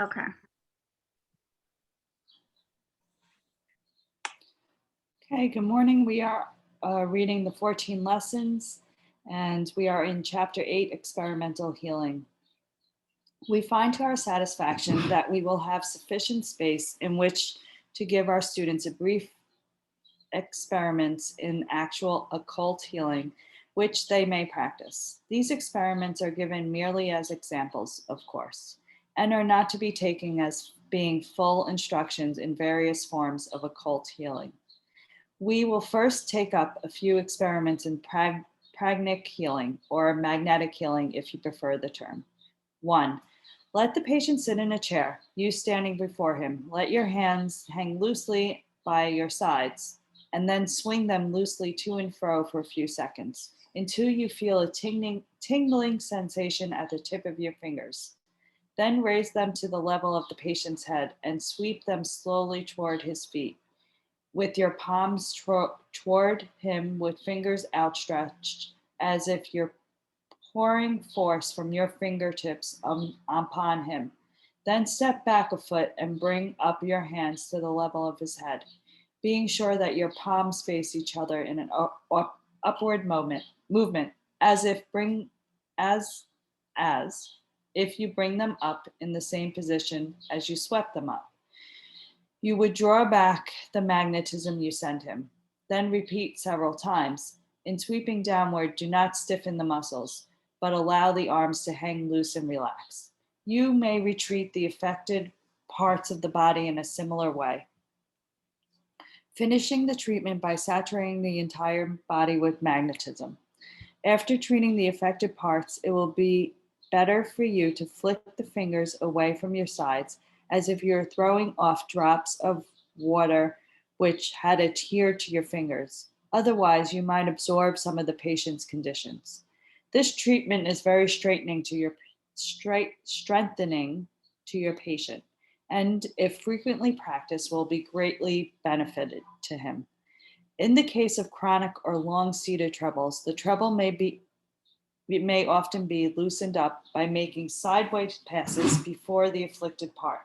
Okay. Okay, good morning. We are reading the 14 lessons, and we are in Chapter 8, Experimental Healing. We find to our satisfaction that we will have sufficient space in which to give our students a brief experiments in actual occult healing, which they may practice. These experiments are given merely as examples, of course, and are not to be taken as being full instructions in various forms of occult healing. We will first take up a few experiments in pranic healing, or magnetic healing if you prefer the term. 1. Let the patient sit in a chair, you standing before him. Let your hands hang loosely by your sides, and then swing them loosely to and fro for a few seconds until you feel a tingling sensation at the tip of your fingers. Then raise them to the level of the patient's head and sweep them slowly toward his feet, with your palms toward him with fingers outstretched, as if you're pouring force from your fingertips upon him. Then step back a foot and bring up your hands to the level of his head, being sure that your palms face each other in an upward movement, as if you bring them up in the same position as you swept them up. You would draw back the magnetism you send him. Then repeat several times. In sweeping downward, do not stiffen the muscles, but allow the arms to hang loose and relax. You may retreat the affected parts of the body in a similar way, finishing the treatment by saturating the entire body with magnetism. After treating the affected parts, it will be better for you to flick the fingers away from your sides as if you're throwing off drops of water which had adhered to your fingers. Otherwise, you might absorb some of the patient's conditions. This treatment is very strengthening to your patient, and if frequently practiced, will be greatly benefited to him. In the case of chronic or long-seated troubles, the trouble may often be loosened up by making sideways passes before the afflicted part.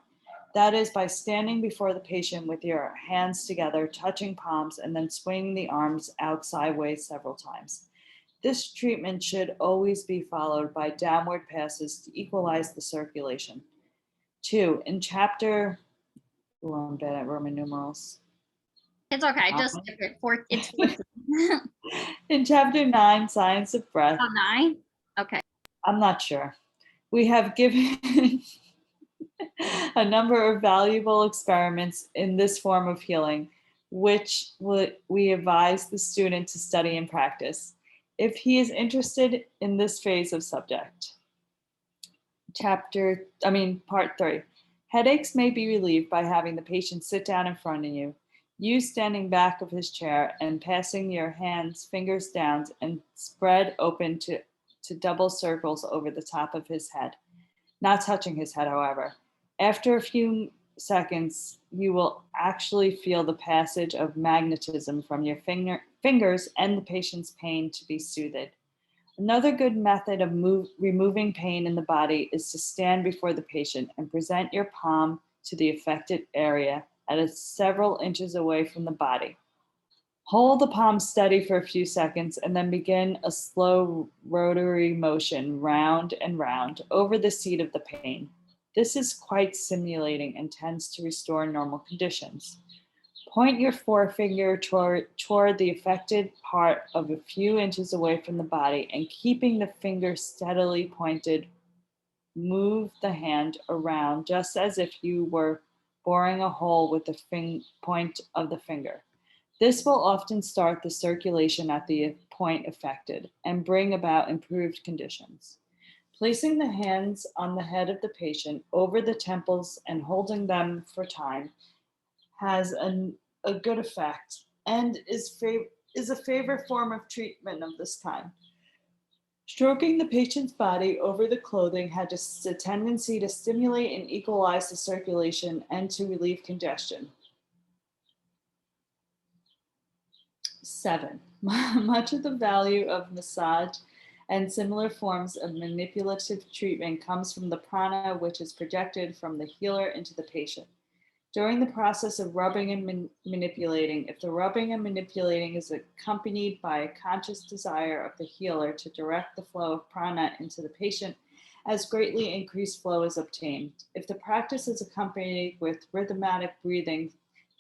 That is, by standing before the patient with your hands together, touching palms, and then swinging the arms out sideways several times. This treatment should always be followed by downward passes to equalize the circulation. 2. In chapter, I'm bad at Roman numerals. It's okay. Just skip it. It's 14. In chapter 9, Science of Breath. Oh, 9? Okay. I'm not sure. We have given a number of valuable experiments in this form of healing, which we advise the student to study and practice if he is interested in this phase of subject. Part 3. Headaches may be relieved by having the patient sit down in front of you, you standing back of his chair and passing your fingers down and spread open to double circles over the top of his head, not touching his head, however. After a few seconds, you will actually feel the passage of magnetism from your fingers and the patient's pain to be soothed. Another good method of removing pain in the body is to stand before the patient and present your palm to the affected area at several inches away from the body. Hold the palm steady for a few seconds and then begin a slow rotary motion round and round over the seat of the pain. This is quite stimulating and tends to restore normal conditions. Point your forefinger toward the affected part of a few inches away from the body, and keeping the finger steadily pointed, move the hand around just as if you were boring a hole with the point of the finger. This will often start the circulation at the point affected and bring about improved conditions. Placing the hands on the head of the patient over the temples and holding them for time has a good effect and is a favorite form of treatment of this kind. Stroking the patient's body over the clothing has a tendency to stimulate and equalize the circulation and to relieve congestion. 7. Much of the value of massage and similar forms of manipulative treatment comes from the prana, which is projected from the healer into the patient. During the process of rubbing and manipulating, if the rubbing and manipulating is accompanied by a conscious desire of the healer to direct the flow of prana into the patient, as greatly increased flow is obtained. If the practice is accompanied with rhythmic breathing,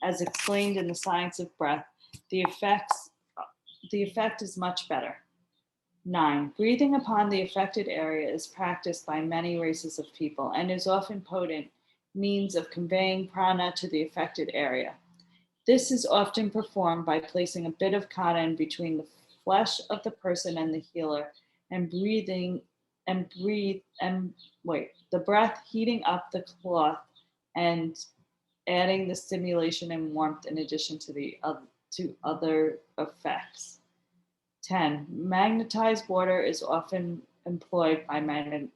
as explained in the science of breath, the effect is much better. 9. Breathing upon the affected area is practiced by many races of people and is often potent means of conveying prana to the affected area. This is often performed by placing a bit of cotton between the flesh of the person and the healer and the breath heating up the cloth and adding the stimulation and warmth in addition to other effects. 10. Magnetized water is often employed by magnetic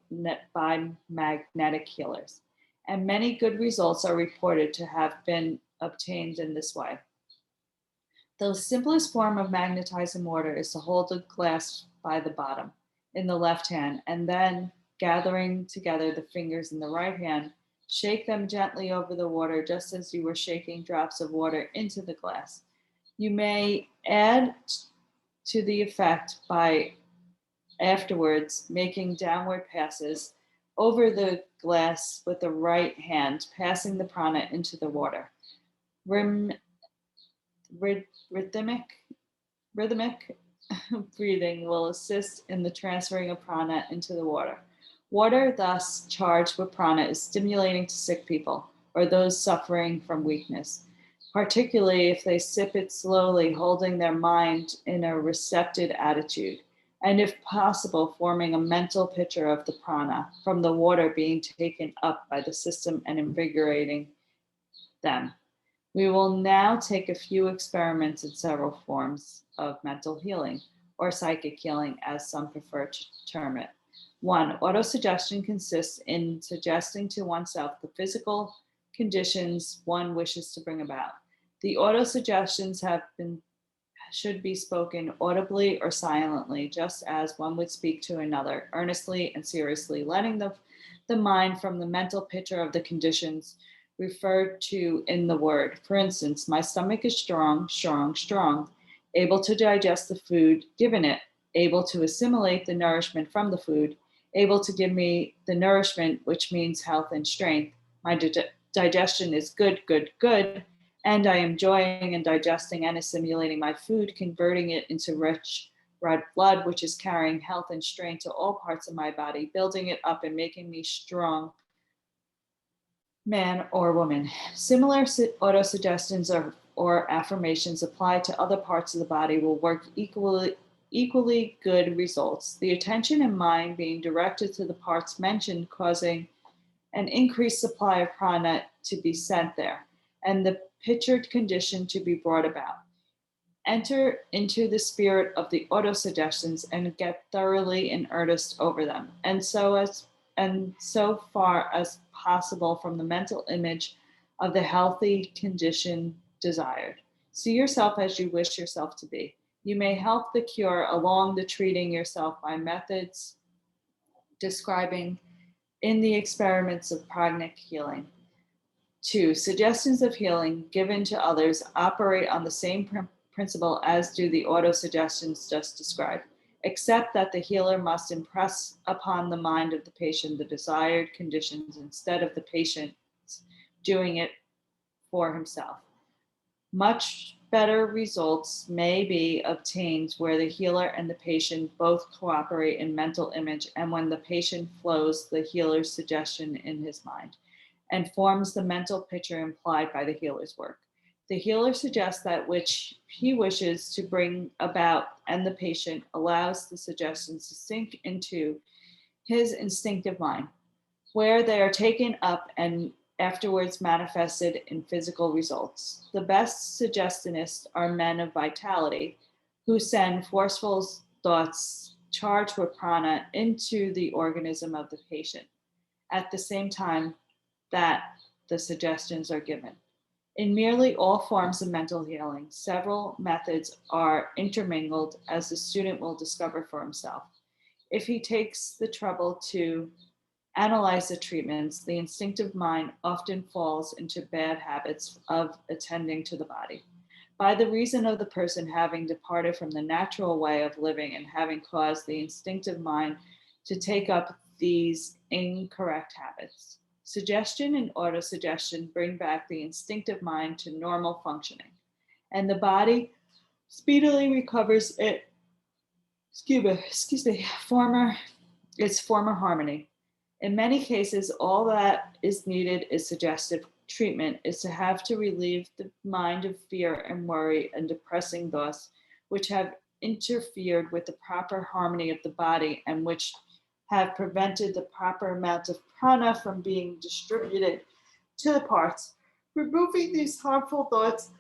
healers, and many good results are reported to have been obtained in this way. The simplest form of magnetizing water is to hold a glass by the bottom in the left hand, and then gathering together the fingers in the right hand, shake them gently over the water just as you were shaking drops of water into the glass. You may add to the effect by afterwards making downward passes over the glass with the right hand, passing the prana into the water. Rhythmic breathing will assist in the transferring of prana into the water. Water, thus charged with prana, is stimulating to sick people or those suffering from weakness, particularly if they sip it slowly, holding their mind in a receptive attitude, and if possible, forming a mental picture of the prana from the water being taken up by the system and invigorating them. We will now take a few experiments in several forms of mental healing, or psychic healing, as some prefer to term it. 1. Autosuggestion consists in suggesting to oneself the physical conditions one wishes to bring about. The autosuggestions should be spoken audibly or silently, just as one would speak to another, earnestly and seriously, letting the mind from the mental picture of the conditions referred to in the word. For instance, my stomach is strong, strong, strong, able to digest the food given it, able to assimilate the nourishment from the food, able to give me the nourishment, which means health and strength. My digestion is good, good, good, and I am enjoying and digesting and assimilating my food, converting it into rich red blood, which is carrying health and strength to all parts of my body, building it up and making me strong man or woman. Similar autosuggestions or affirmations applied to other parts of the body will work equally good results. The attention and mind being directed to the parts mentioned, causing an increased supply of prana to be sent there, and the pictured condition to be brought about. Enter into the spirit of the autosuggestions and get thoroughly in earnest over them, and so far as possible from the mental image of the healthy condition desired. See yourself as you wish yourself to be. You may help the cure along the treating yourself by methods describing in the experiments of pranic healing. 2. Suggestions of healing given to others operate on the same principle as do the autosuggestions just described, except that the healer must impress upon the mind of the patient the desired conditions instead of the patient doing it for himself. Much better results may be obtained where the healer and the patient both cooperate in mental image and when the patient flows the healer's suggestion in his mind and forms the mental picture implied by the healer's work. The healer suggests that which he wishes to bring about, and the patient allows the suggestions to sink into his instinctive mind, where they are taken up and afterwards manifested in physical results. The best suggestionists are men of vitality who send forceful thoughts charged with prana into the organism of the patient at the same time that the suggestions are given. In nearly all forms of mental healing, several methods are intermingled, as the student will discover for himself. If he takes the trouble to analyze the treatments, the instinctive mind often falls into bad habits of attending to the body. By the reason of the person having departed from the natural way of living and having caused the instinctive mind to take up these incorrect habits. Suggestion and autosuggestion bring back the instinctive mind to normal functioning, and the body speedily recovers its former harmony. In many cases, all that is needed is suggestive treatment is to have to relieve the mind of fear and worry and depressing thoughts which have interfered with the proper harmony of the body and which have prevented the proper amount of prana from being distributed to the parts. Removing these harmful thoughts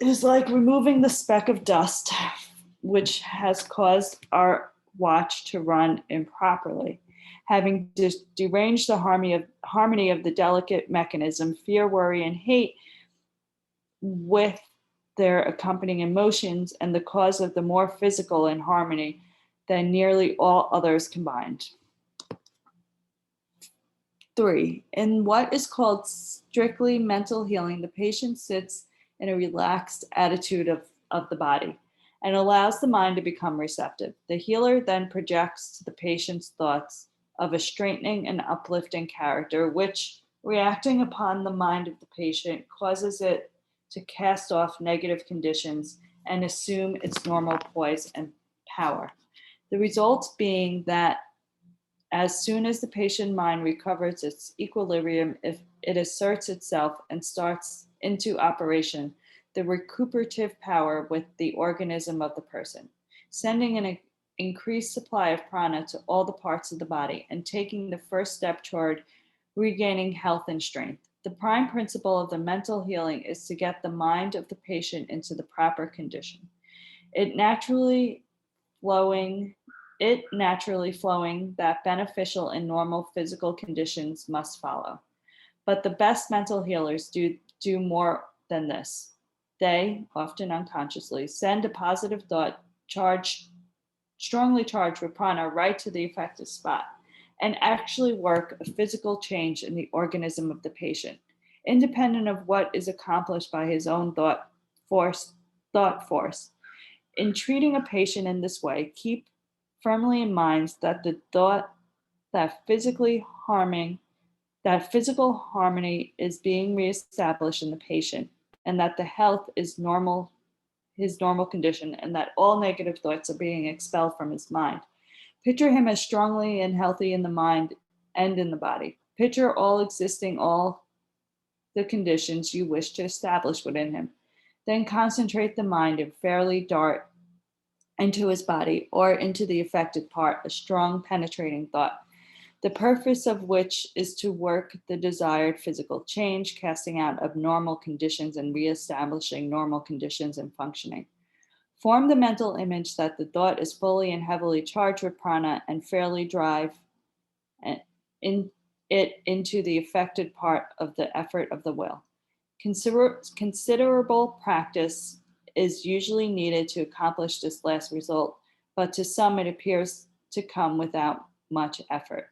is like removing the speck of dust which has caused our watch to run improperly. Having deranged the harmony of the delicate mechanism, fear, worry, and hate with their accompanying emotions, and the cause of the more physical inharmony than nearly all others combined. 3. In what is called strictly mental healing, the patient sits in a relaxed attitude of the body and allows the mind to become receptive. The healer then projects to the patient's thoughts of a straightening and uplifting character, which, reacting upon the mind of the patient, causes it to cast off negative conditions and assume its normal poise and power. The result being that as soon as the patient mind recovers its equilibrium, if it asserts itself and starts into operation, the recuperative power with the organism of the person, sending an increased supply of prana to all the parts of the body and taking the first step toward regaining health and strength. The prime principle of the mental healing is to get the mind of the patient into the proper condition. It naturally flowing that beneficial and normal physical conditions must follow. But the best mental healers do more than this. They, often unconsciously, send a positive thought strongly charged with prana right to the affected spot and actually work a physical change in the organism of the patient, independent of what is accomplished by his own thought force. In treating a patient in this way, keep firmly in mind that the thought that physical harmony is being reestablished in the patient, and that the health is his normal condition, and that all negative thoughts are being expelled from his mind. Picture him as strongly and healthy in the mind and in the body. Picture all the conditions you wish to establish within him. Then concentrate the mind and fairly dart into his body or into the affected part a strong penetrating thought, the purpose of which is to work the desired physical change, casting out abnormal conditions and reestablishing normal conditions and functioning. Form the mental image that the thought is fully and heavily charged with prana and fairly drive it into the affected part of the effort of the will. Considerable practice is usually needed to accomplish this last result, but to some it appears to come without much effort.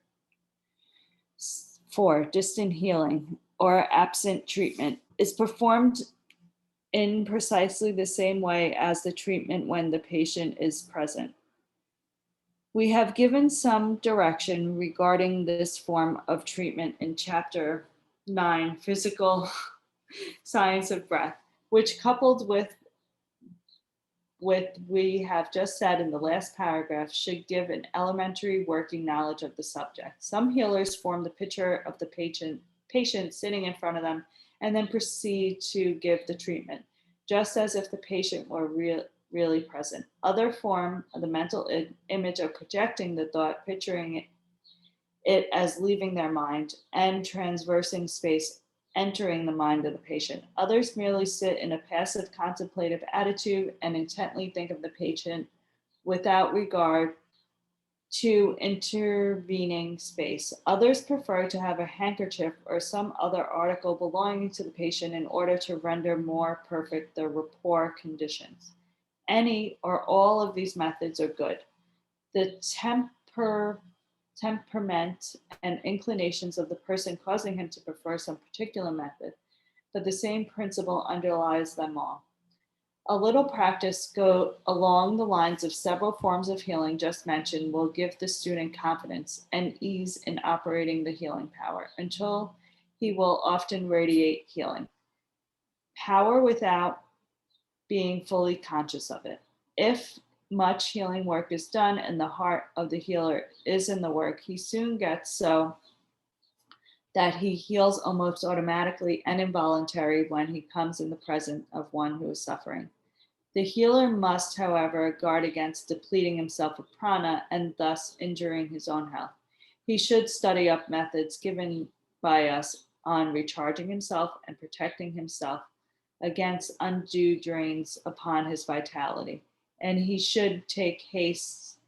4. Distant healing or absent treatment is performed in precisely the same way as the treatment when the patient is present. We have given some direction regarding this form of treatment in Chapter 9, Physical Science of Breath, which, coupled with we have just said in the last paragraph, should give an elementary working knowledge of the subject. Some healers form the picture of the patient sitting in front of them and then proceed to give the treatment, just as if the patient were really present. Other form the mental image of projecting the thought, picturing it as leaving their mind and transversing space, entering the mind of the patient. Others merely sit in a passive contemplative attitude and intently think of the patient without regard to intervening space. Others prefer to have a handkerchief or some other article belonging to the patient in order to render more perfect the rapport conditions. Any or all of these methods are good. the temperament and inclinations of the person causing him to prefer some particular method, but the same principle underlies them all. A little practice go along the lines of several forms of healing just mentioned will give the student confidence and ease in operating the healing power until he will often radiate healing power without being fully conscious of it. If much healing work is done and the heart of the healer is in the work, he soon gets so that he heals almost automatically and involuntarily when he comes in the presence of one who is suffering. The healer must, however, guard against depleting himself of prana and thus injuring his own health. He should study up methods given by us on recharging himself and protecting himself against undue drains upon his vitality. And he should make haste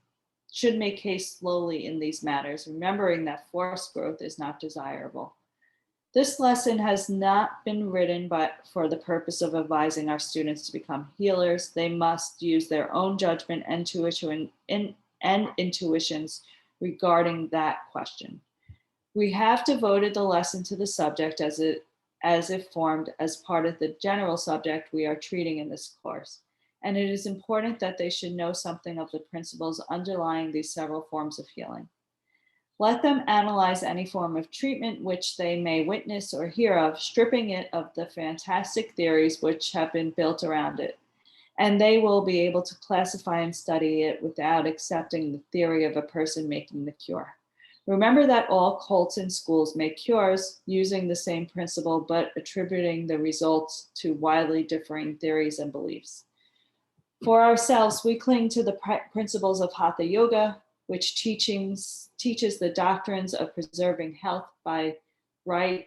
slowly in these matters, remembering that forced growth is not desirable. This lesson has not been written for the purpose of advising our students to become healers. They must use their own judgment and intuitions regarding that question. We have devoted the lesson to the subject as if formed as part of the general subject we are treating in this course. And it is important that they should know something of the principles underlying these several forms of healing. Let them analyze any form of treatment which they may witness or hear of, stripping it of the fantastic theories which have been built around it. And they will be able to classify and study it without accepting the theory of a person making the cure. Remember that all cults and schools make cures using the same principle, but attributing the results to widely differing theories and beliefs. For ourselves, we cling to the principles of Hatha Yoga, which teaches the doctrines of preserving health by right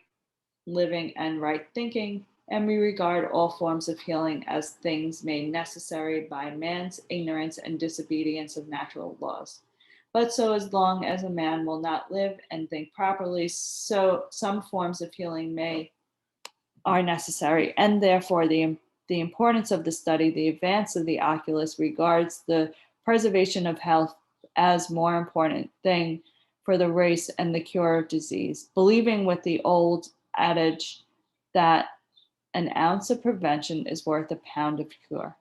living and right thinking, and we regard all forms of healing as things made necessary by man's ignorance and disobedience of natural laws. But so as long as a man will not live and think properly, so some forms of healing are necessary, and therefore the importance of the study, the advance of the oculist regards the preservation of health as more important thing for the race and the cure of disease, believing with the old adage that an ounce of prevention is worth a pound of cure.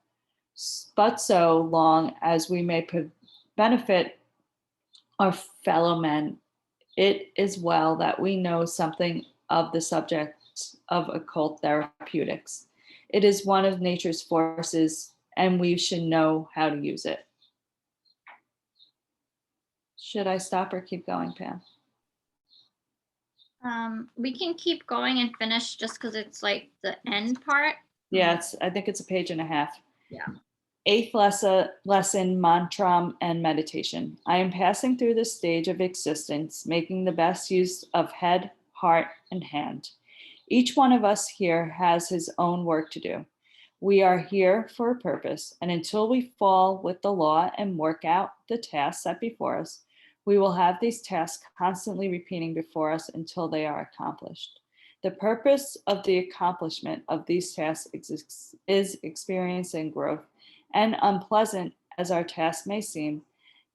But so long as we may benefit our fellow men, it is well that we know something of the subject of occult therapeutics. It is one of nature's forces, and we should know how to use it. Should I stop or keep going, Pam? We can keep going and finish just because it's like the end part. Yeah, I think it's a page and a half. Yeah. 8th lesson, mantram and meditation. I am passing through this stage of existence, making the best use of head, heart, and hand. Each one of us here has his own work to do. We are here for a purpose, and until we fall with the law and work out the tasks set before us, we will have these tasks constantly repeating before us until they are accomplished. The purpose of the accomplishment of these tasks is experience and growth, and unpleasant as our tasks may seem,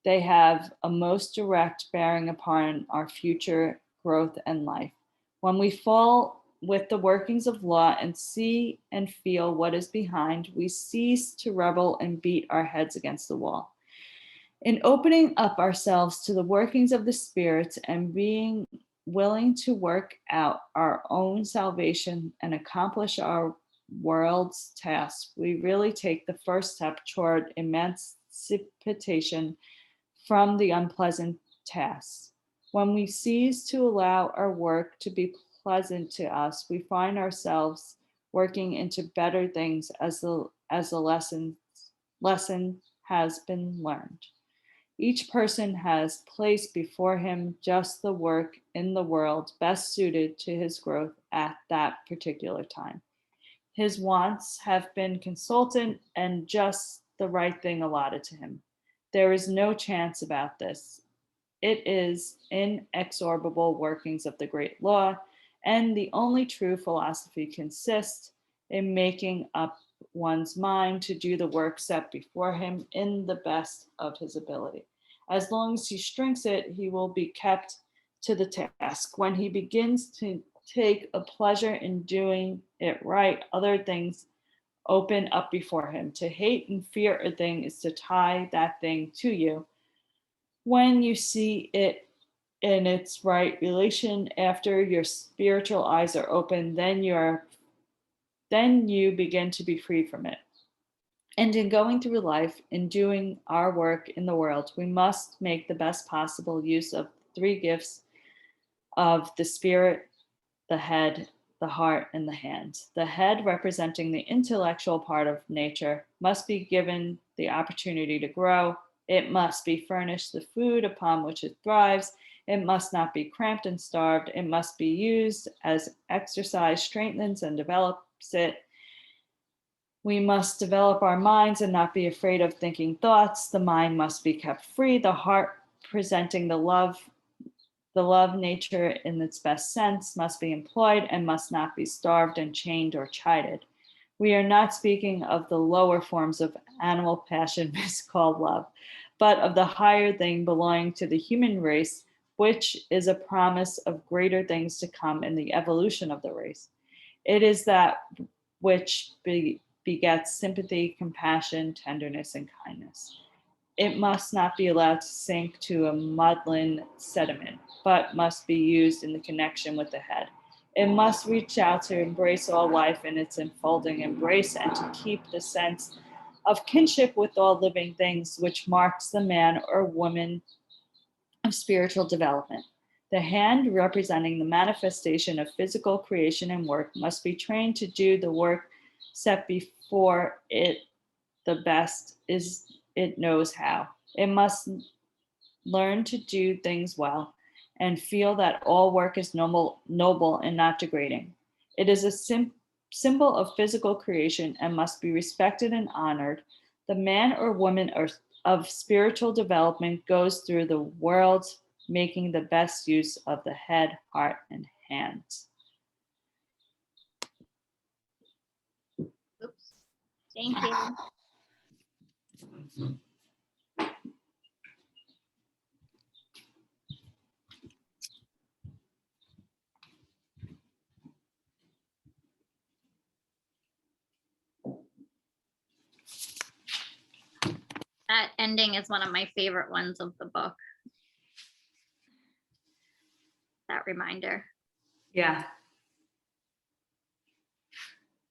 they have a most direct bearing upon our future growth and life. When we fall with the workings of law and see and feel what is behind, we cease to rebel and beat our heads against the wall. In opening up ourselves to the workings of the spirits and being willing to work out our own salvation and accomplish our world's tasks, we really take the first step toward emancipation from the unpleasant tasks. When we cease to allow our work to be pleasant to us, we find ourselves working into better things as the lesson has been learned. Each person has placed before him just the work in the world best suited to his growth at that particular time. His wants have been consulted and just the right thing allotted to him. There is no chance about this. It is inexorable workings of the great law, and the only true philosophy consists in making up one's mind to do the work set before him in the best of his ability. As long as he strings it, he will be kept to the task. When he begins to take a pleasure in doing it right, other things open up before him. To hate and fear a thing is to tie that thing to you. When you see it in its right relation, after your spiritual eyes are open, then you begin to be free from it. And in going through life, in doing our work in the world, we must make the best possible use of three gifts of the spirit, the head, the heart, and the hands. The head, representing the intellectual part of nature, must be given the opportunity to grow. It must be furnished the food upon which it thrives. It must not be cramped and starved. It must be used as exercise strengthens and develops it. We must develop our minds and not be afraid of thinking thoughts. The mind must be kept free. The heart, presenting the love nature in its best sense, must be employed and must not be starved and chained or chided. We are not speaking of the lower forms of animal passion miscalled love, but of the higher thing belonging to the human race, which is a promise of greater things to come in the evolution of the race. It is that which begets sympathy, compassion, tenderness, and kindness. It must not be allowed to sink to a maudlin sediment, but must be used in the connection with the head. It must reach out to embrace all life in its enfolding embrace and to keep the sense of kinship with all living things, which marks the man or woman of spiritual development. The hand, representing the manifestation of physical creation and work, must be trained to do the work set before it the best is it knows how. It must learn to do things well and feel that all work is noble and not degrading. It is a symbol of physical creation and must be respected and honored. The man or woman of spiritual development goes through the world making the best use of the head, heart, and hands. Oops. Thank you. That ending is one of my favorite ones of the book. That reminder. Yeah.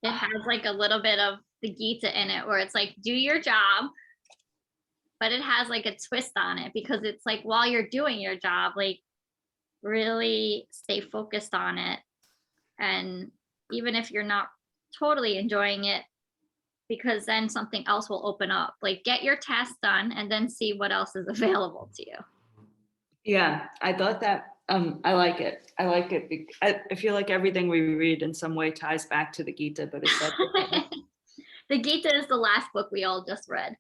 It has like a little bit of the Gita in it where it's like, do your job, but it has like a twist on it because it's like while you're doing your job, like really stay focused on it. And even if you're not totally enjoying it, because then something else will open up, like get your task done and then see what else is available to you. Yeah, I thought that I like it. I like it. I feel like everything we read in some way ties back to the Gita, but it's like The Gita is the last book we all just read,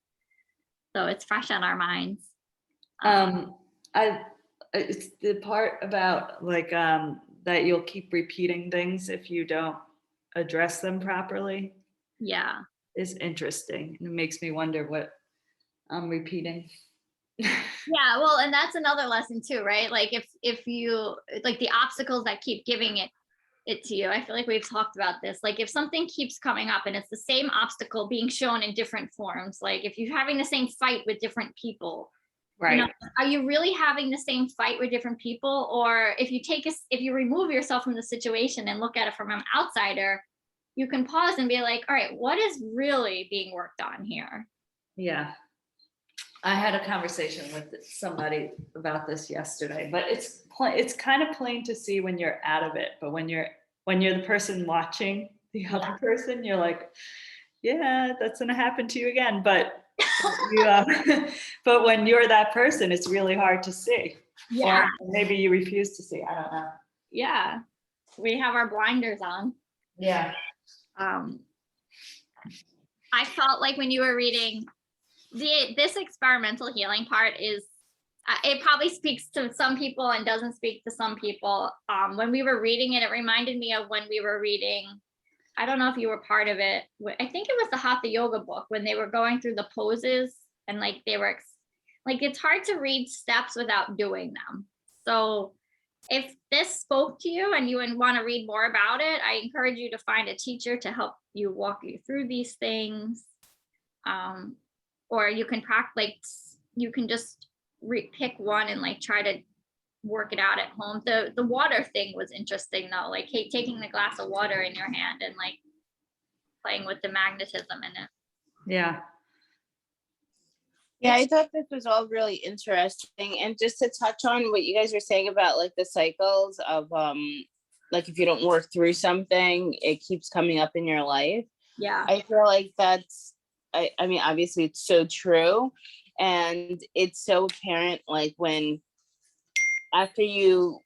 so it's fresh on our minds. It's the part about like that you'll keep repeating things if you don't address them properly. Yeah. Is interesting. It makes me wonder what I'm repeating. Yeah, well, and that's another lesson too, right? Like if you like the obstacles that keep giving it to you. I feel like we've talked about this. Like if something keeps coming up and it's the same obstacle being shown in different forms, like if you're having the same fight with different people, Right. you know, are you really having the same fight with different people? Or if you remove yourself from the situation and look at it from an outsider, you can pause and be like, all right, what is really being worked on here? Yeah. I had a conversation with somebody about this yesterday, but it's kind of plain to see when you're out of it. But when you're the person watching the other person, you're like, yeah, that's gonna happen to you again. But but when you're that person, it's really hard to see. Yeah. Or maybe you refuse to see. I don't know. Yeah. We have our blinders on. Yeah. I felt like when you were reading this experimental healing part is it probably speaks to some people and doesn't speak to some people. When we were reading it, it reminded me of when we were reading, I don't know if you were part of it. I think it was the Hatha Yoga book when they were going through the poses and like they were like it's hard to read steps without doing them. So if this spoke to you and you want to read more about it, I encourage you to find a teacher to help you walk you through these things. Or you can practice, you can just pick one and like try to work it out at home. The water thing was interesting though, like taking the glass of water in your hand and like playing with the magnetism in it. Yeah. Yeah, I thought this was all really interesting. And just to touch on what you guys were saying about like the cycles of like if you don't work through something, it keeps coming up in your life. Yeah. I feel like that's I mean, obviously it's so true. And it's so apparent like when after you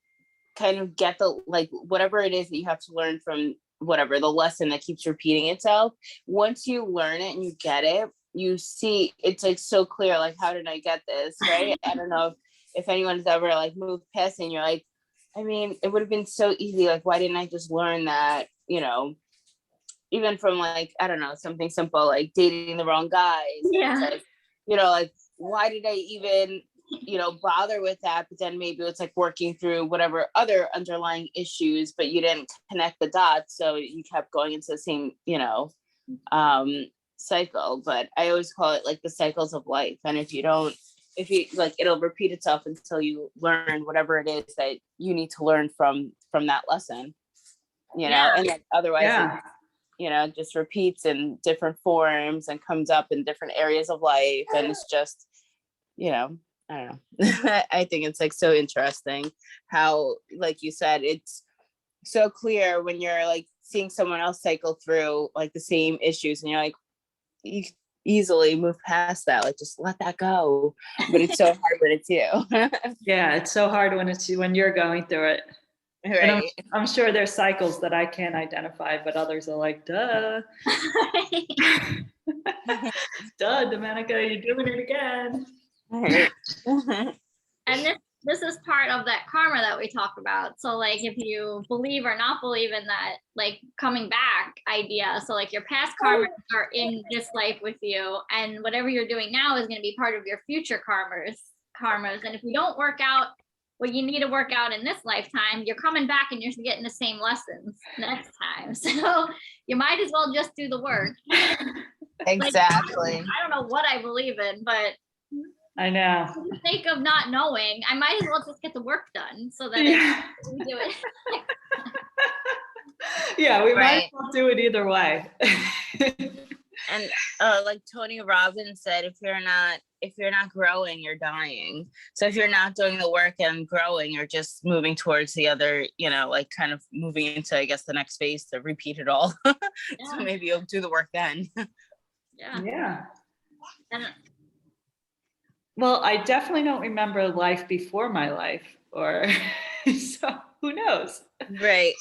kind of get the like whatever it is that you have to learn from whatever the lesson that keeps repeating itself, once you learn it and you get it, you see it's like so clear, like how did I get this, right? I don't know if anyone's ever like moved past and you're like, I mean, it would have been so easy, like why didn't I just learn that, you know, even from like, I don't know, something simple like dating the wrong guys. Yeah. Like, you know, like why did I even, you know, bother with that? But then maybe it's like working through whatever other underlying issues, but you didn't connect the dots, so you kept going into the same, you know, cycle. But I always call it like the cycles of life. And if you like, it'll repeat itself until you learn whatever it is that you need to learn from that lesson, you know. And then otherwise it, you know, just repeats in different forms and comes up in different areas of life. And it's just, you know, I don't know. I think it's like so interesting how, like you said, it's so clear when you're like seeing someone else cycle through like the same issues and you're like, you easily move past that, like just let that go. But it's so hard when it's you. Yeah, it's so hard when you're going through it. Right. And I'm sure there's cycles that I can't identify, but others are like, duh. Duh, Domenica, you're doing it again. Right. And this is part of that karma that we talk about. So like if you believe or not believe in that like coming back idea, so like your past karmas are in this life with you, and whatever you're doing now is going to be part of your future karmas. And if you don't work out what you need to work out in this lifetime, you're coming back and you're getting the same lessons next time. So you might as well just do the work. Exactly. Like, I don't know what I believe in, but I know. for the sake of not knowing, I might as well just get the work done so that we do it. Yeah, we might as well do it either way. And like Tony Robbins said, if you're not growing, you're dying. So if you're not doing the work and growing, you're just moving towards the other, you know, like kind of moving into, I guess, the next phase to repeat it all. So maybe you'll do the work then. Yeah. Well, I definitely don't remember life before my life, or so who knows? Right.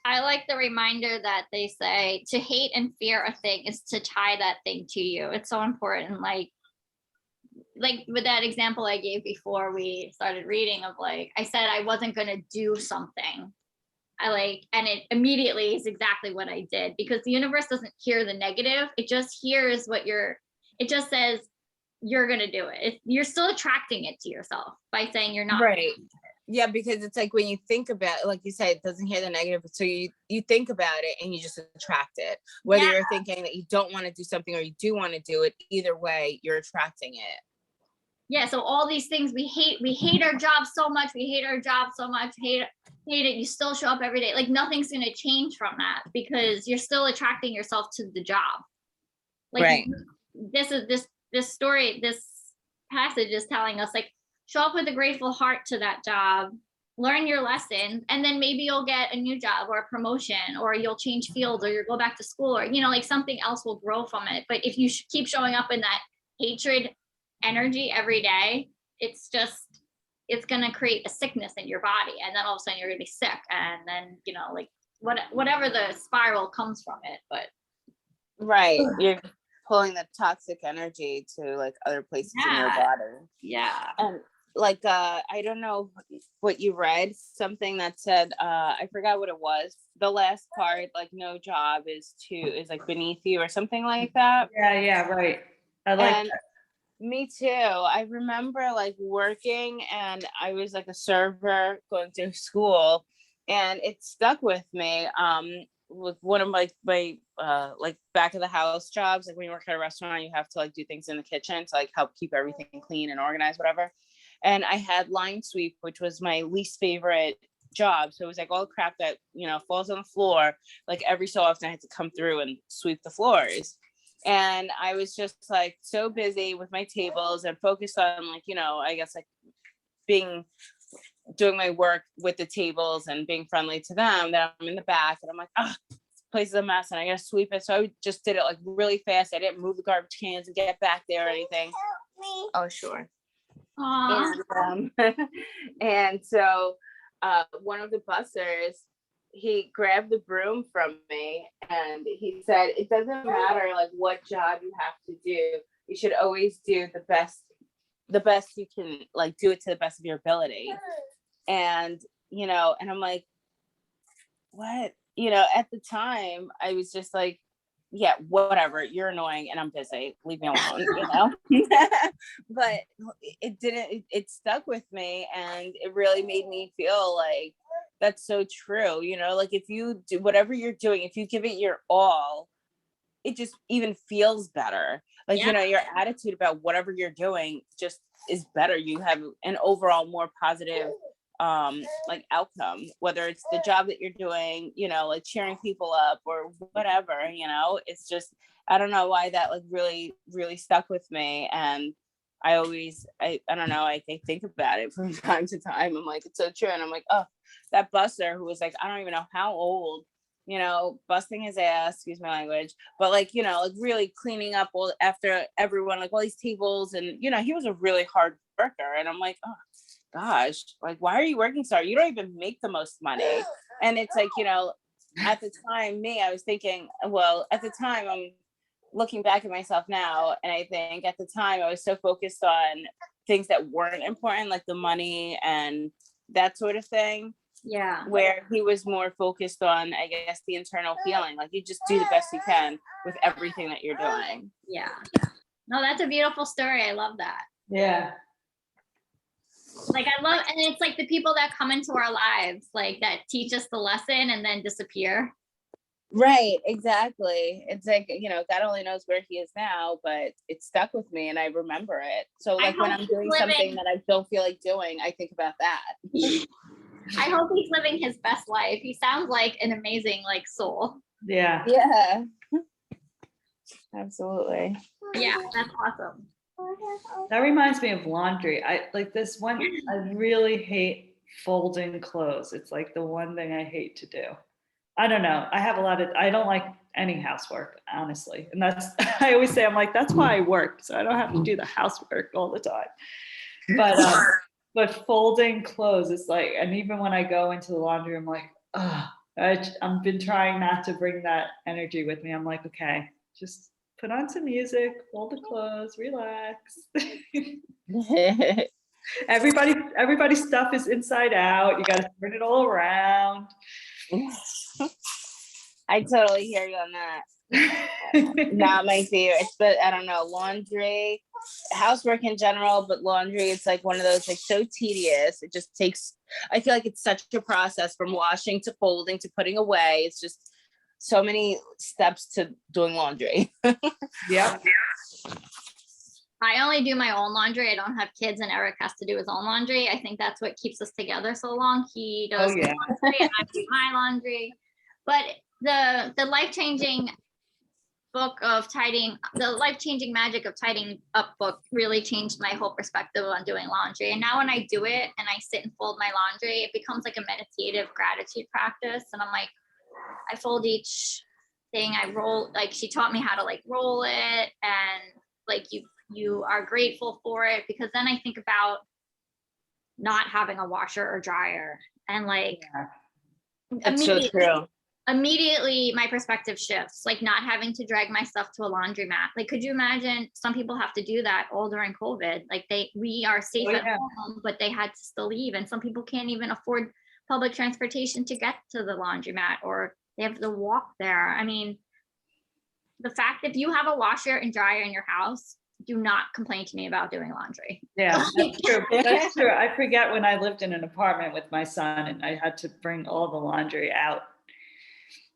I like the reminder that they say to hate and fear a thing is to tie that thing to you. It's so important. Like with that example I gave before we started reading of like, I said I wasn't going to do something. And it immediately is exactly what I did, because the universe doesn't hear the negative. It just hears it just says you're going to do it. You're still attracting it to yourself by saying you're not. Right. Yeah, because it's like when you think about it, like you said, it doesn't hear the negative. So you think about it and you just attract it. Whether you're thinking that you don't want to do something or you do want to do it, either way, you're attracting it. Yeah. So all these things we hate our job so much. Hate it. You still show up every day. Like nothing's going to change from that because you're still attracting yourself to the job. Like right. This story, this passage is telling us like, show up with a grateful heart to that job, learn your lessons, and then maybe you'll get a new job or a promotion, or you'll change fields, or you'll go back to school, or, you know, like something else will grow from it. But if you keep showing up in that hatred energy every day, it's going to create a sickness in your body. And then all of a sudden you're going to be sick. And then, you know, like whatever the spiral comes from it. But right. You're pulling the toxic energy to like other places in your body. Yeah. And like I don't know what you read, something that said I forgot what it was, the last part, like no job is like beneath you or something like that. Yeah, right. I like that. Me too. I remember like working, and I was like a server going to school, and it stuck with me. With one of my like back of the house jobs, like when you work at a restaurant, you have to like do things in the kitchen to like help keep everything clean and organized, whatever. And I had line sweep, which was my least favorite job. So it was like all the crap that, you know, falls on the floor. Like every so often I had to come through and sweep the floors. And I was just like so busy with my tables and focused on like, you know, I guess like doing my work with the tables and being friendly to them, that I'm in the back and I'm like, oh, this place is a mess and I gotta sweep it. So I just did it like really fast. I didn't move the garbage cans and get back there or anything. Oh, sure. Aw. And so one of the bussers, he grabbed the broom from me and he said, it doesn't matter like what job you have to do, you should always do the best you can, like do it to the best of your ability. And you know, and I'm like, what? You know, at the time I was just like, yeah, whatever, you're annoying and I'm busy, leave me alone, you know. But it stuck with me, and it really made me feel like that's so true, you know, like if you do whatever you're doing, if you give it your all, it just even feels better. Like, Yeah. you know, your attitude about whatever you're doing just is better. You have an overall more positive like outcome, whether it's the job that you're doing, you know, like cheering people up or whatever, you know. It's just, I don't know why that like really really stuck with me. And I always I don't know, I think about it from time to time. I'm like, it's so true. And I'm like, oh, that busser who was like, I don't even know how old, you know, busting his ass, excuse my language, but like, you know, like really cleaning up all after everyone, like all these tables. And you know, he was a really hard worker. And I'm like, oh gosh, like why are you working so hard? You don't even make the most money. And it's like, you know, at the time, I was thinking, well, at the time, I'm looking back at myself now, and I think at the time I was so focused on things that weren't important, like the money and that sort of thing. Yeah. Where he was more focused on, I guess, the internal feeling, like you just do the best you can with everything that you're doing. Yeah. No, that's a beautiful story. I love that. Yeah. Like I love, and it's like the people that come into our lives, like that teach us the lesson and then disappear. Right, exactly. It's like, you know, God only knows where he is now, but it stuck with me and I remember it. So like when I'm doing something that I don't feel like doing, I think about that. I hope he's living his best life. He sounds like an amazing like soul. Yeah. Yeah. Absolutely. Yeah, that's awesome. That reminds me of laundry. I like this one. I really hate folding clothes. It's like the one thing I hate to do. I don't know. I don't like any housework, honestly. And that's, I always say, I'm like, that's why I work. So I don't have to do the housework all the time. But folding clothes is like, and even when I go into the laundry, I'm like, oh, I've been trying not to bring that energy with me. I'm like, okay, just put on some music, fold the clothes, relax. Everybody's stuff is inside out. You got to turn it all around. I totally hear you on that. Not my favorite, but I don't know, laundry, housework in general, but laundry, it's like one of those like so tedious. It just takes, I feel like it's such a process from washing to folding to putting away. It's just so many steps to doing laundry. Yeah. I only do my own laundry. I don't have kids, and Eric has to do his own laundry. I think that's what keeps us together so long. He does his laundry and I do my laundry. But the life-changing book of tidying, the life-changing magic of tidying up book really changed my whole perspective on doing laundry. And now when I do it and I sit and fold my laundry, it becomes like a meditative gratitude practice. And I'm like, I fold each thing, I roll, like she taught me how to like roll it, and like you are grateful for it, because then I think about not having a washer or dryer, and like That's so true. Immediately my perspective shifts, like not having to drag my stuff to a laundromat. Like, could you imagine, some people have to do that all during COVID, like we are safe at home, but they had to still leave, and some people can't even afford public transportation to get to the laundromat, or they have to walk there. I mean, the fact, if you have a washer and dryer in your house, do not complain to me about doing laundry. Yeah, that's true. That's true. I forget when I lived in an apartment with my son and I had to bring all the laundry out.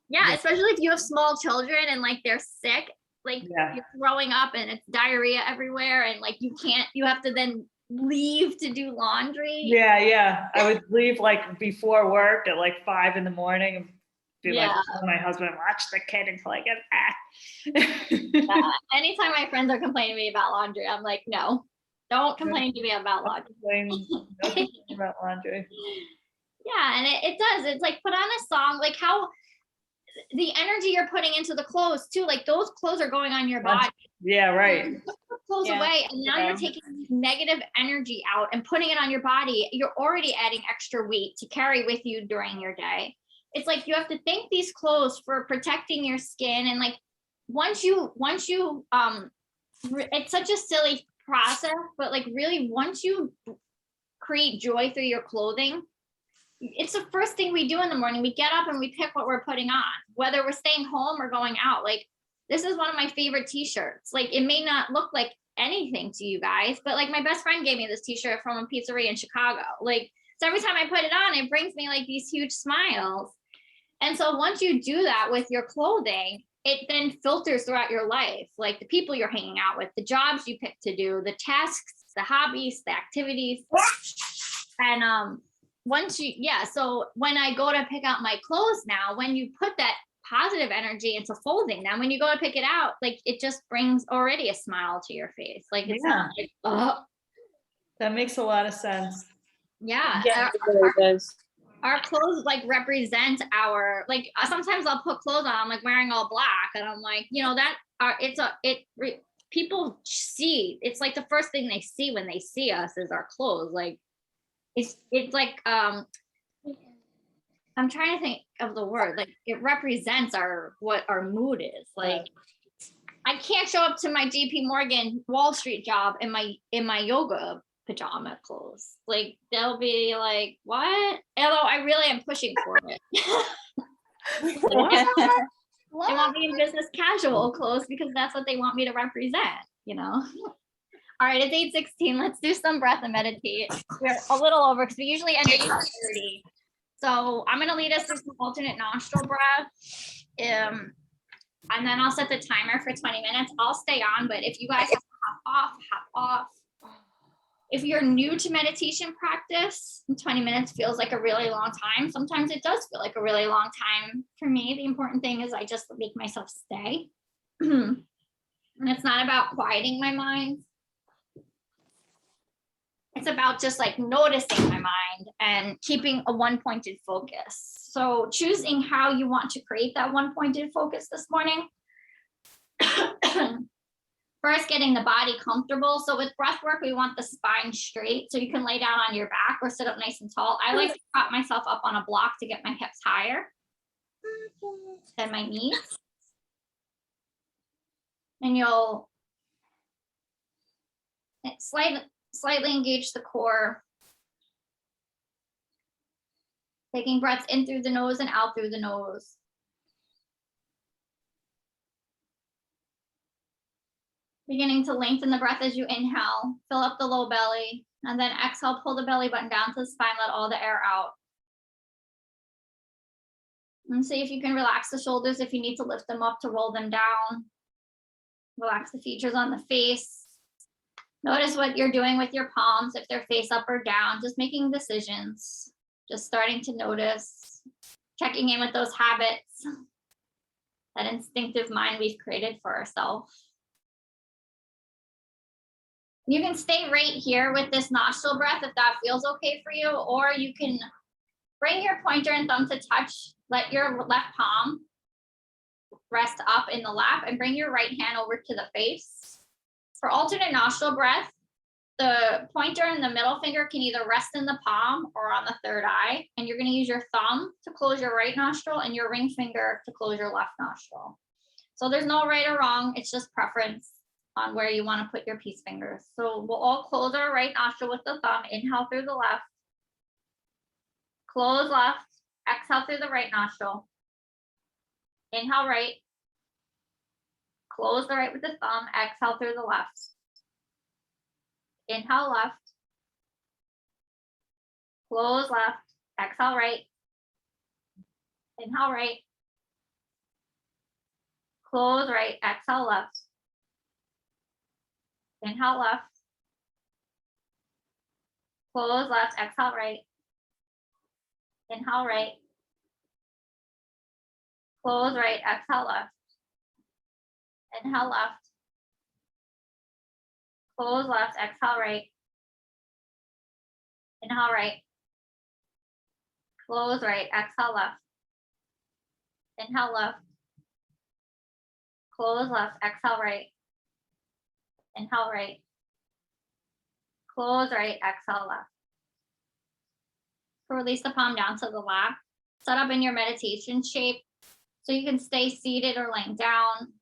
Yeah, especially if you have small children and like they're sick, like Yeah. you're throwing up and it's diarrhea everywhere and like you have to then leave to do laundry. Yeah. I would leave like before work at like 5 in the morning and be like, tell my husband, watch the kid until I get back. Yeah. Anytime my friends are complaining to me about laundry, I'm like, no, don't complain to me about laundry. Don't complain about laundry. Yeah, and it does. It's like put on a song, like how the energy you're putting into the clothes too, like those clothes are going on your body. Yeah, right. You put the clothes Yeah. away and now you're taking negative energy out and putting it on your body. You're already adding extra weight to carry with you during your day. It's like you have to thank these clothes for protecting your skin. And like once you it's such a silly process, but like really once you create joy through your clothing, it's the first thing we do in the morning. We get up and we pick what we're putting on, whether we're staying home or going out. Like this is one of my favorite t-shirts. Like it may not look like anything to you guys, but like my best friend gave me this t-shirt from a pizzeria in Chicago. Like, so every time I put it on, it brings me like these huge smiles. And so once you do that with your clothing, it then filters throughout your life, like the people you're hanging out with, the jobs you pick to do, the tasks, the hobbies, the activities. And so when I go to pick out my clothes now, when you put that positive energy into folding them, when you go to pick it out, like it just brings already a smile to your face. Like it's not like, oh. That makes a lot of sense. Yeah. Yeah, it really does. Our clothes like represent our, like sometimes I'll put clothes on, I'm like wearing all black and I'm like, people see, it's like the first thing they see when they see us is our clothes. Like it's like I'm trying to think of the word, like it represents what our mood is. Like I can't show up to my JP Morgan Wall Street job in my yoga pajama clothes. Like they'll be like, what? Although I really am pushing for it. They want me in business casual clothes because that's what they want me to represent, All right, it's 8:16. Let's do some breath and meditate. We're a little over because we usually end at 8:30. So I'm going to lead us through some alternate nostril breath. And then I'll set the timer for 20 minutes. I'll stay on, but if you guys have to hop off. If you're new to meditation practice, 20 minutes feels like a really long time. Sometimes it does feel like a really long time for me. The important thing is I just make myself stay. And it's not about quieting my mind. It's about just like noticing my mind and keeping a one-pointed focus. So choosing how you want to create that one-pointed focus this morning. First, getting the body comfortable. So with breath work, we want the spine straight. So you can lay down on your back or sit up nice and tall. I like to prop myself up on a block to get my hips higher than my knees. And you'll slightly engage the core. Taking breaths in through the nose and out through the nose. Beginning to lengthen the breath as you inhale, fill up the low belly, and then exhale, pull the belly button down to the spine, let all the air out. And see if you can relax the shoulders if you need to lift them up to roll them down. Relax the features on the face. Notice what you're doing with your palms, if they're face up or down, just making decisions, just starting to notice, checking in with those habits, that instinctive mind we've created for ourselves. You can stay right here with this nostril breath if that feels okay for you, or you can bring your pointer and thumb to touch, let your left palm rest up in the lap and bring your right hand over to the face. For alternate nostril breath, the pointer and the middle finger can either rest in the palm or on the third eye, and you're going to use your thumb to close your right nostril and your ring finger to close your left nostril. So there's no right or wrong, it's just preference on where you want to put your peace fingers. So we'll all close our right nostril with the thumb, inhale through the left, close left, exhale through the right nostril, inhale right, close the right with the thumb, exhale through the left. Inhale left. Close left. Exhale right. Inhale right. Close right. Exhale left. Inhale left. Close left. Exhale right. Inhale right. Close right. Exhale left. Inhale left. Close left. Exhale right. Inhale right. Close right. Exhale left. Inhale left. Close left. Exhale right. Inhale right. Close right. Exhale left. Release the palm down to the lap. Set up in your meditation shape so you can stay seated or laying down.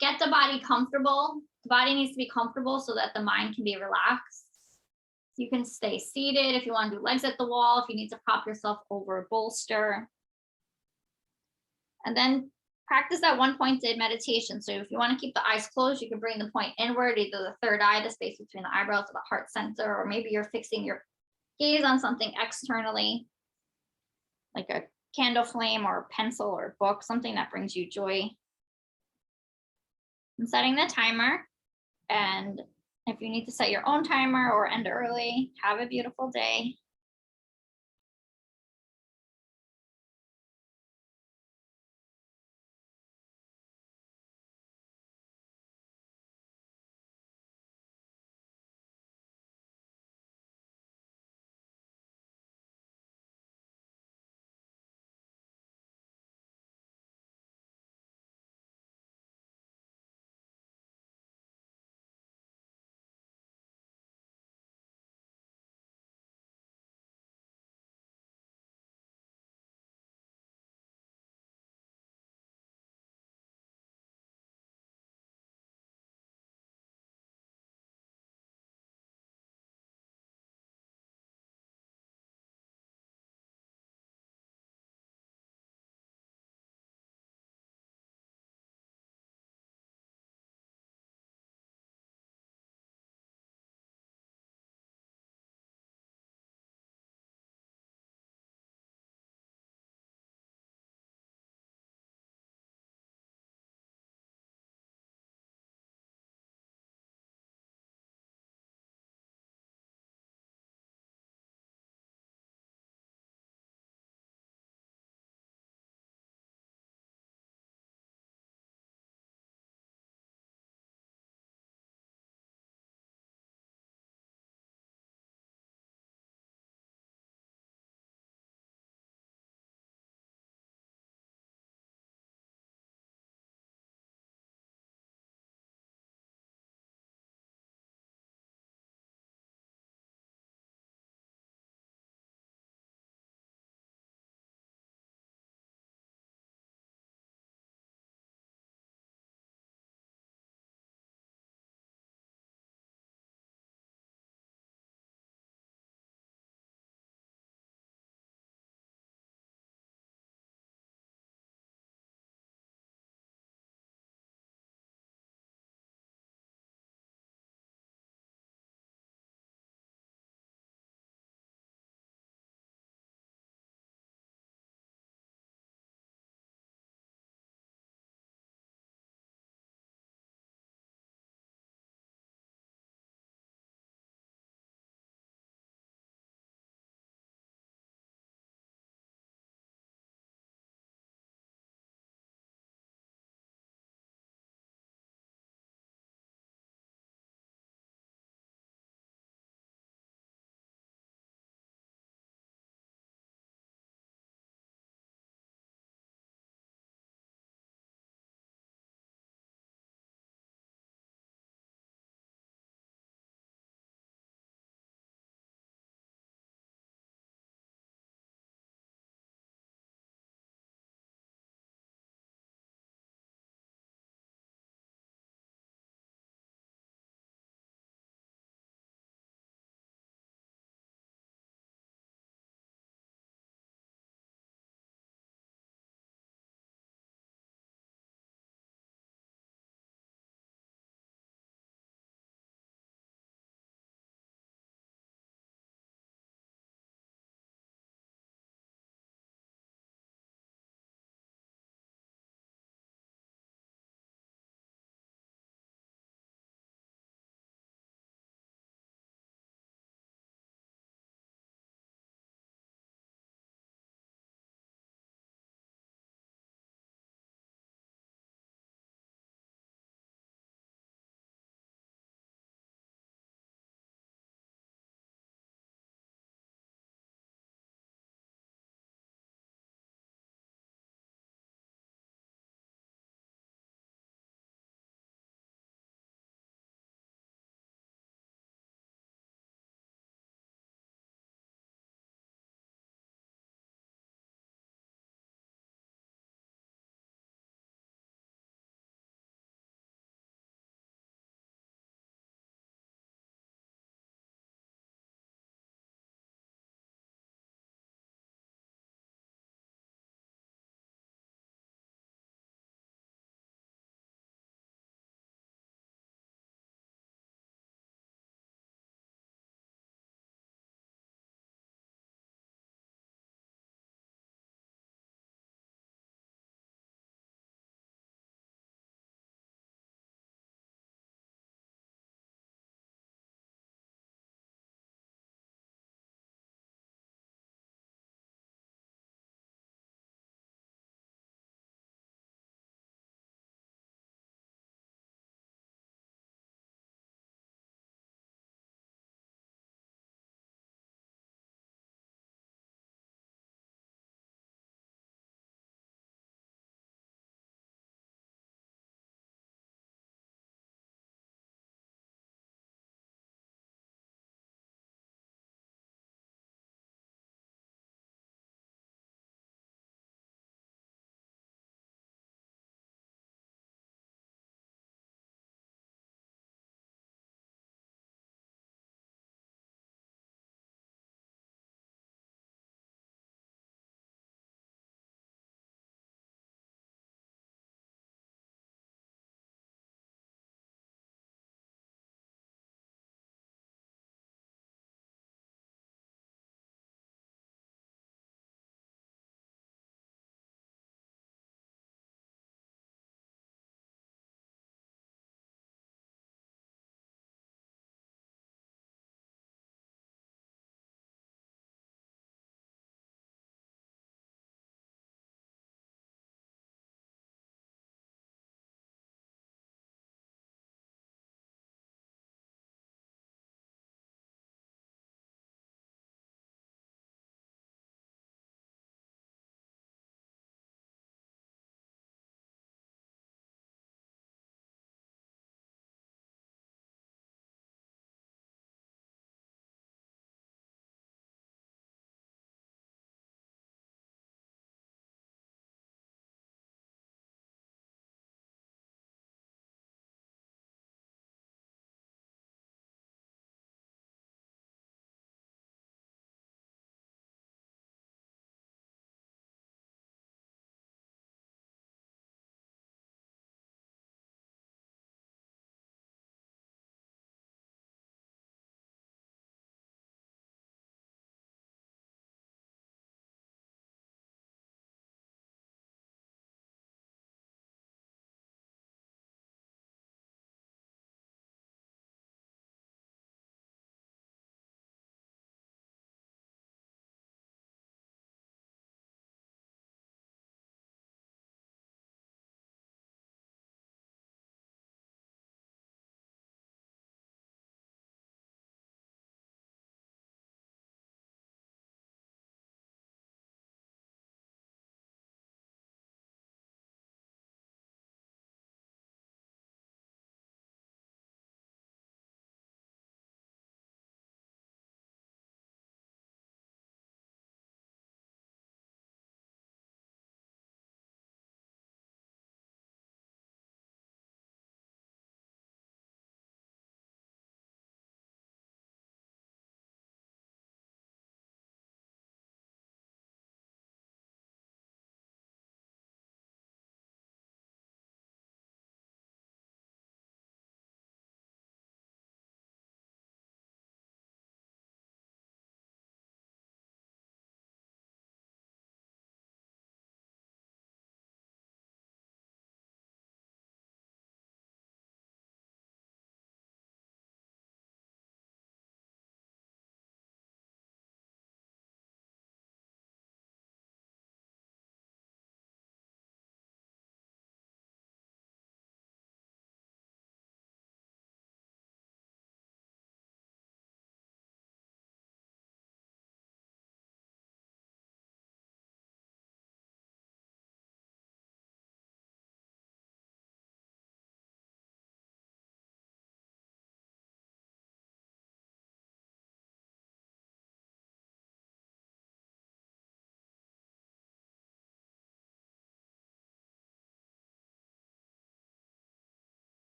Get the body comfortable. The body needs to be comfortable so that the mind can be relaxed. You can stay seated if you want to do legs at the wall, if you need to prop yourself over a bolster. And then practice that one-pointed meditation. So if you want to keep the eyes closed, you can bring the point inward, either the third eye, the space between the eyebrows, or the heart center, or maybe you're fixing your gaze on something externally, like a candle flame or a pencil or a book, something that brings you joy. I'm setting the timer, and if you need to set your own timer or end early, have a beautiful day.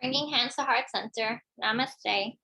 Bringing hands to heart center. Namaste.